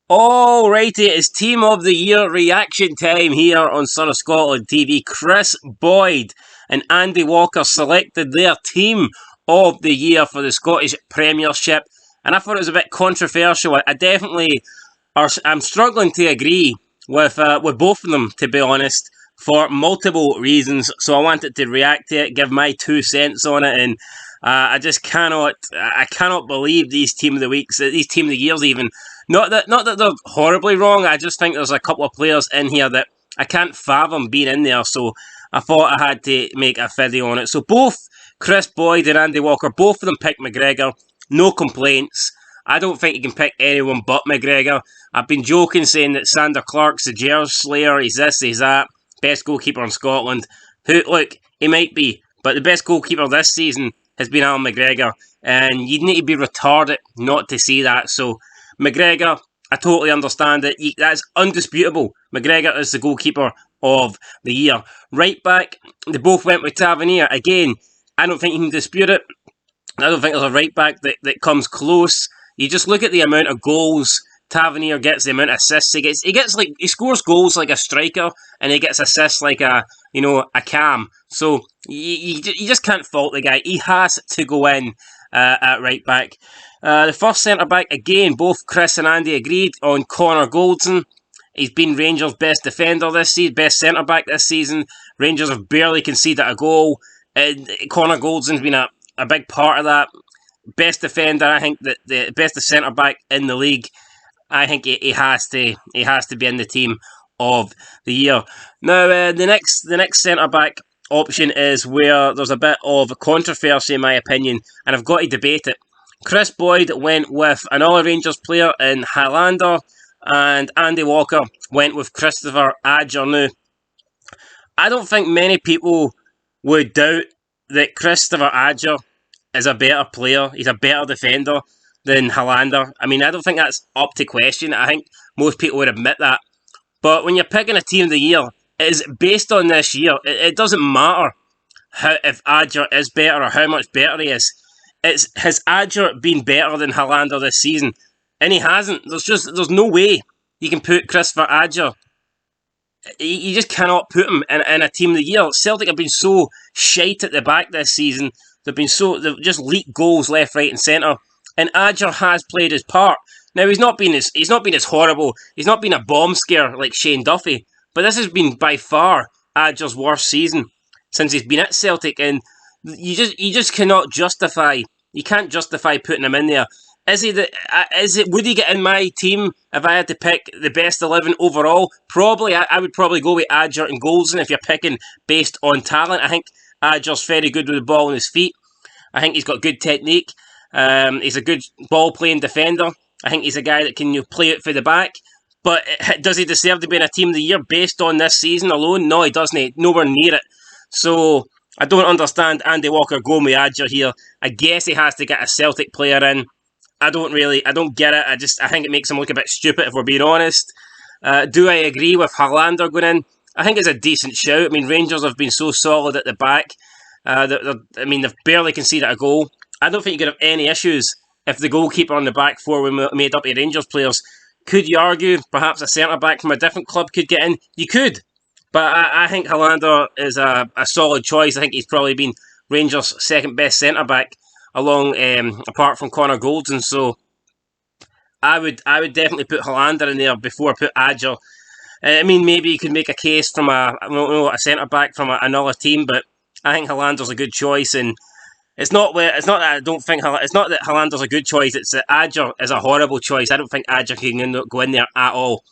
Alrighty, it's Team of the Year reaction time here on Son of Scotland TV. Kris Boyd and Andy Walker selected their Team of the Year for the Scottish Premiership, and I thought it was a bit controversial. I'm struggling to agree with both of them, to be honest, for multiple reasons. So I wanted to react to it, give my 2 cents on it, and I cannot believe these Team of the Weeks, these Team of the Years even. Not that they're horribly wrong. I just think there's a couple of players in here that I can't fathom being in there. So I thought I had to make a video on it. So both Kris Boyd and Andy Walker, both of them picked McGregor. No complaints. I don't think you can pick anyone but McGregor. I've been joking saying that Sander Clark's the Gers Slayer. He's this, he's that. Best goalkeeper in Scotland. Look, he might be, but the best goalkeeper this season has been Alan McGregor. And you'd need to be retarded not to see that. So McGregor, I totally understand it. That's undisputable. McGregor is the goalkeeper of the year. Right back, they both went with Tavernier. Again, I don't think you can dispute it. I don't think there's a right back that comes close. You just look at the amount of goals Tavernier gets, the amount of assists he gets. He scores goals like a striker, and he gets assists like a cam. So you just can't fault the guy. He has to go in at right back. The first centre-back, again, both Kris and Andy agreed on Connor Goldson. He's been Rangers' best defender this season, best centre-back this season. Rangers have barely conceded a goal. And Connor Goldson's been a big part of that. Best defender, I think, that the best centre-back in the league. I think he has to be in the Team of the Year. Now, the next centre-back option is where there's a bit of controversy, in my opinion, and I've got to debate it. Kris Boyd went with another Rangers player in Highlander, and Andy Walker went with Christopher Adger. Now, I don't think many people would doubt that Christopher Adger is a better player. He's a better defender than Highlander. I mean, I don't think that's up to question. I think most people would admit that. But when you're picking a Team of the Year, it is based on this year. It doesn't matter if Adger is better or how much better he is. Has Adger been better than Highlander this season? And he hasn't. There's no way you can put Christopher Adger. You just cannot put him in a Team of the Year. Celtic have been so shite at the back this season. They've just leaked goals left, right, and centre. And Adger has played his part. Now he's not been as horrible. He's not been a bomb scare like Shane Duffy. But this has been by far Adger's worst season since he's been at Celtic, and you just cannot justify. You can't justify putting him in there. Would he get in my team if I had to pick the best 11 overall? Probably. I would probably go with Adger and Goldson if you're picking based on talent. I think Adger's very good with the ball on his feet. I think he's got good technique. He's a good ball-playing defender. I think he's a guy that can play it for the back. But does he deserve to be in a Team of the Year based on this season alone? No, he doesn't. Nowhere near it. So I don't understand Andy Walker going with Adger here. I guess he has to get a Celtic player in. I don't get it. I think it makes him look a bit stupid, if we're being honest. Do I agree with Highlander going in? I think it's a decent shout. I mean, Rangers have been so solid at the back. They've barely conceded a goal. I don't think you could have any issues if the goalkeeper on the back four were made up of Rangers players. Could you argue perhaps a centre-back from a different club could get in? You could. But I think Highlander is a solid choice. I think he's probably been Rangers' second best centre-back, apart from Connor Goldson. So I would definitely put Highlander in there before I put Adger. I mean, maybe you could make a case from a centre-back from another team, but I think Highlander's a good choice, and it's not that Highlander's a good choice. It's that Adger is a horrible choice. I don't think Adger can go in there at all.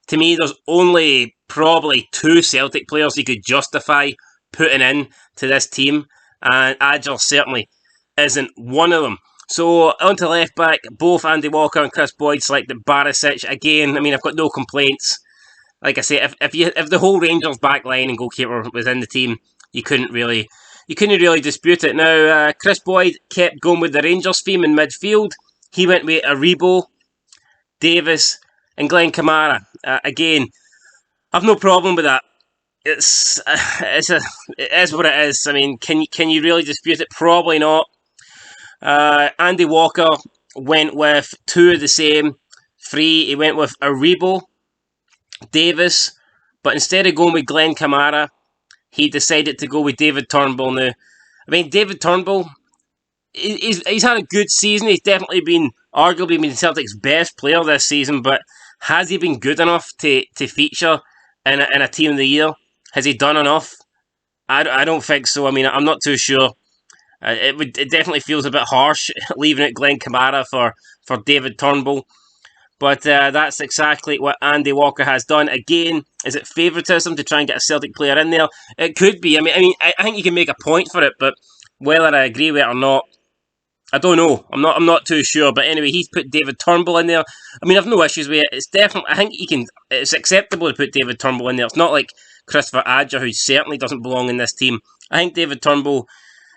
To me, there's only probably 2 Celtic players you could justify putting in to this team, and Adger certainly isn't one of them. So on to left back, both Andy Walker and Kris Boyd selected Barisic. Again, I mean, I've got no complaints. Like I say, if the whole Rangers back line and goalkeeper was in the team, you couldn't really dispute it. Now, Kris Boyd kept going with the Rangers theme in midfield. He went with Aribo, Davis, and Glenn Kamara. Again, I've no problem with that. It is what it is. I mean, can you really dispute it? Probably not. Andy Walker went with 2 of the same, free, he went with Aribo, Davis, but instead of going with Glenn Kamara, he decided to go with David Turnbull now. I mean, David Turnbull, he's had a good season. He's definitely been, arguably been Celtic's best player this season, but has he been good enough to feature in a Team of the Year? Has he done enough? I don't think so. I mean, I'm not too sure. It definitely feels a bit harsh leaving out Glenn Kamara for David Turnbull. But that's exactly what Andy Walker has done. Again, is it favouritism to try and get a Celtic player in there? It could be. I think you can make a point for it, but whether I agree with it or not, I don't know. I'm not too sure. But anyway, he's put David Turnbull in there. I mean, I've no issues with it. It's definitely. I think it's acceptable to put David Turnbull in there. It's not like Christopher Adger, who certainly doesn't belong in this team. I think David Turnbull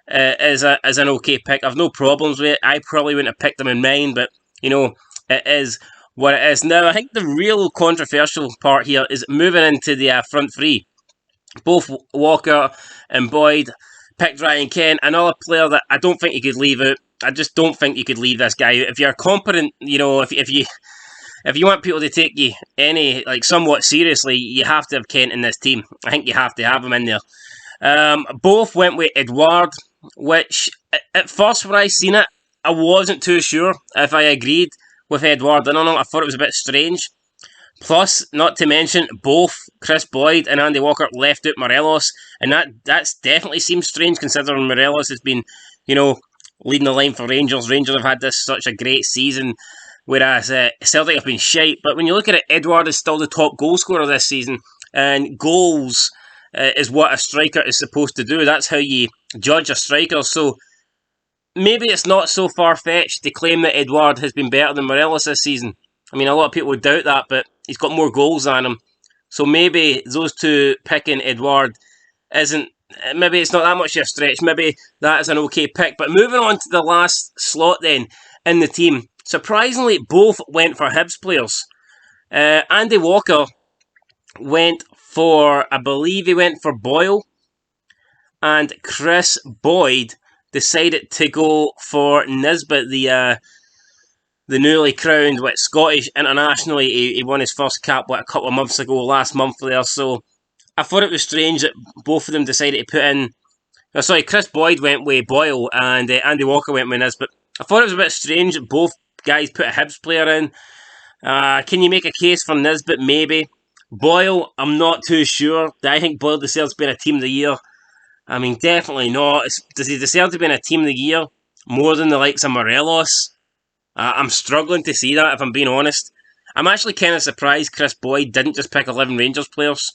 is an okay pick. I've no problems with it. I probably wouldn't have picked him in mine, but it is what it is. Now, I think the real controversial part here is moving into the front three. Both Walker and Boyd picked Ryan Kent, another player that I don't think you could leave out. I just don't think you could leave this guy out. If you're competent, if you want people to take you somewhat seriously, you have to have Kent in this team. I think you have to have him in there. Both went with Edouard, which at first when I seen it, I wasn't too sure if I agreed with Edouard. I don't know, I thought it was a bit strange. Plus, not to mention, both Kris Boyd and Andy Walker left out Morelos, and that's definitely seems strange considering Morelos has been, leading the line for Rangers. Rangers have had such a great season, whereas Celtic have been shite. But when you look at it, Edouard is still the top goal scorer this season, and goals is what a striker is supposed to do. That's how you judge a striker. So maybe it's not so far-fetched to claim that Edouard has been better than Morelos this season. I mean, a lot of people would doubt that, but he's got more goals than him. So maybe those two picking Edouard maybe it's not that much of a stretch. Maybe that is an okay pick. But moving on to the last slot then in the team. Surprisingly, both went for Hibs players. Andy Walker went for, I believe he went for Boyle. And Kris Boyd decided to go for Nisbet, the newly crowned Scottish international. He won his first cap a couple of months ago, last month there. So I thought it was strange that both of them decided to put in. Kris Boyd went with Boyle and Andy Walker went with Nisbet. I thought it was a bit strange that both guys put a Hibs player in. Can you make a case for Nisbet? Maybe. Boyle, I'm not too sure. Do I think Boyle deserves to be in a Team of the Year? I mean, definitely not. Does he deserve to be in a Team of the Year more than the likes of Morelos? I'm struggling to see that, if I'm being honest. I'm actually kind of surprised Kris Boyd didn't just pick 11 Rangers players.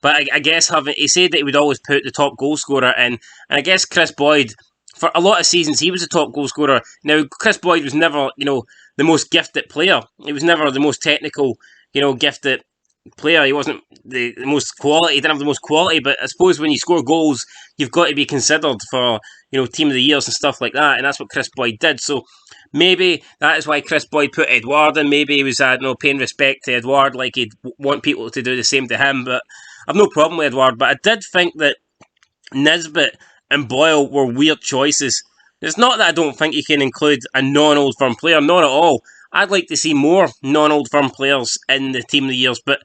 But I guess he said that he would always put the top goal scorer in. And I guess Kris Boyd, for a lot of seasons, he was the top goal scorer. Now, Kris Boyd was never, the most gifted player. He was never the most technical, gifted player. He wasn't the most quality. He didn't have the most quality. But I suppose when you score goals, you've got to be considered for, Team of the Years and stuff like that. And that's what Kris Boyd did. So maybe that is why Kris Boyd put Edouard in. Maybe he was paying respect to Edouard, like he'd want people to do the same to him. But I've no problem with Edouard. But I did think that Nisbet and Boyle were weird choices. It's not that I don't think you can include a non-Old Firm player. Not at all. I'd like to see more non-Old Firm players in the Team of the Years. But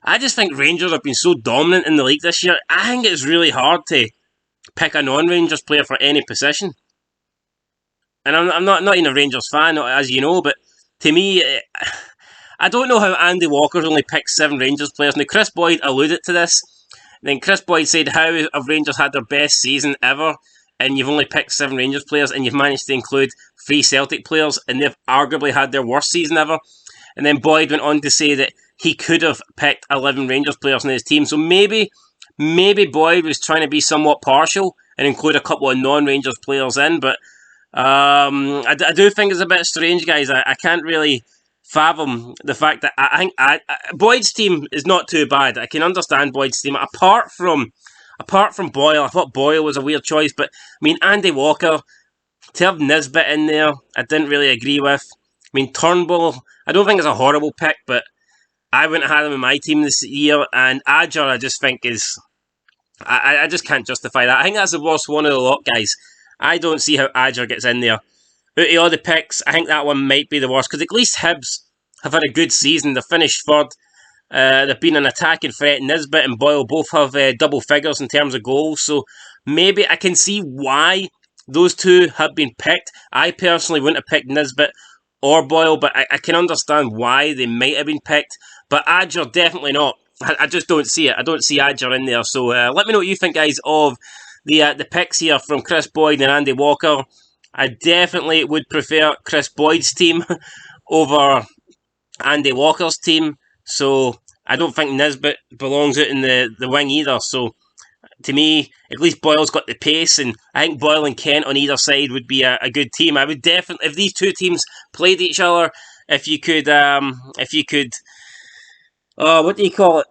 I just think Rangers have been so dominant in the league this year. I think it's really hard to pick a non-Rangers player for any position. And I'm not even a Rangers fan, as you know, but to me, I don't know how Andy Walker's only picked 7 Rangers players. Now, Kris Boyd alluded to this. Then Kris Boyd said, how have Rangers had their best season ever, and you've only picked 7 Rangers players, and you've managed to include 3 Celtic players, and they've arguably had their worst season ever. And then Boyd went on to say that he could have picked 11 Rangers players in his team. So maybe Boyd was trying to be somewhat partial and include a couple of non-Rangers players in, but I do think it's a bit strange, guys. I can't really fathom the fact that I think Boyd's team is not too bad. I can understand Boyd's team. Apart from Boyle, I thought Boyle was a weird choice, but I mean, Andy Walker, to have Nisbet in there, I didn't really agree with. I mean, Turnbull, I don't think it's a horrible pick, but I wouldn't have had him in my team this year, and Adger, I just think is... I just can't justify that. I think that's the worst one of the lot, guys. I don't see how Adger gets in there. Out of all the picks, I think that one might be the worst, because at least Hibs have had a good season. They've finished third. They've been an attacking threat. Nisbet and Boyle both have double figures in terms of goals, so maybe I can see why those two have been picked. I personally wouldn't have picked Nisbet or Boyle, but I can understand why they might have been picked. But Adger, definitely not. I just don't see it. I don't see Adger in there. So let me know what you think, guys, of the picks here from Kris Boyd and Andy Walker. I definitely would prefer Kris Boyd's team over Andy Walker's team. So I don't think Nisbet belongs out in the wing either. So to me, at least Boyle's got the pace, and I think Boyle and Kent on either side would be a good team. I would definitely, if these two teams played each other, if you could, what do you call it?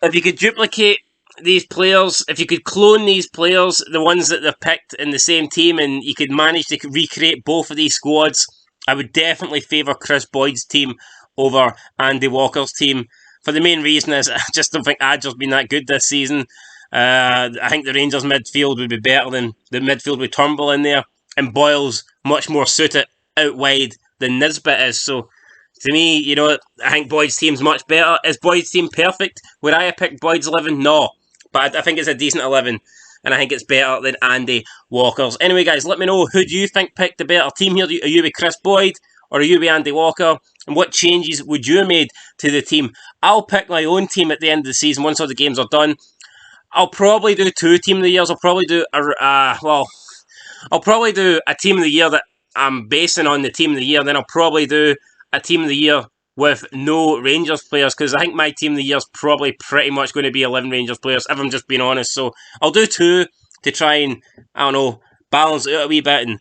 If you could duplicate these players, if you could clone these players, the ones that they've picked in the same team, and you could manage to recreate both of these squads, I would definitely favour Kris Boyd's team over Andy Walker's team. For the main reason is I just don't think Adger's been that good this season. I think the Rangers midfield would be better than the midfield with Turnbull in there, and Boyle's much more suited out wide than Nisbet is. So to me, you know, I think Boyd's team's much better. Is Boyd's team perfect? Would I have picked Boyd's 11? No. But I think it's a decent 11, and I think it's better than Andy Walker's. Anyway, guys, let me know who do you think picked the better team here. Are you with Kris Boyd or are you with Andy Walker? And what changes would you have made to the team? I'll pick my own team at the end of the season once all the games are done. I'll probably do 2 team of the years. I'll probably do I'll probably do a team of the year that I'm basing on the team of the year. Then I'll probably do a team of the year with no Rangers players, because I think my team of the year is probably pretty much going to be 11 Rangers players, if I'm just being honest. So I'll do 2 to try and, I don't know, balance it out a wee bit and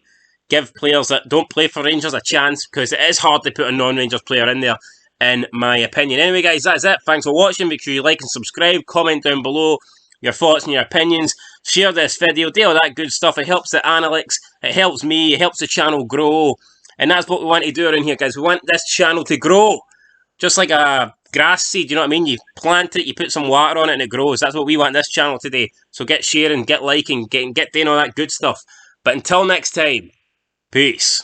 give players that don't play for Rangers a chance, because it is hard to put a non-Rangers player in there, in my opinion. Anyway, guys, that's it. Thanks for watching. Make sure you like and subscribe. Comment down below your thoughts and your opinions. Share this video. Do all that good stuff. It helps the analytics. It helps me. It helps the channel grow. And that's what we want to do around here, guys. We want this channel to grow. Just like a grass seed, you know what I mean? You plant it, you put some water on it, and it grows. That's what we want this channel today. So get sharing, get liking, get doing all that good stuff. But until next time, peace.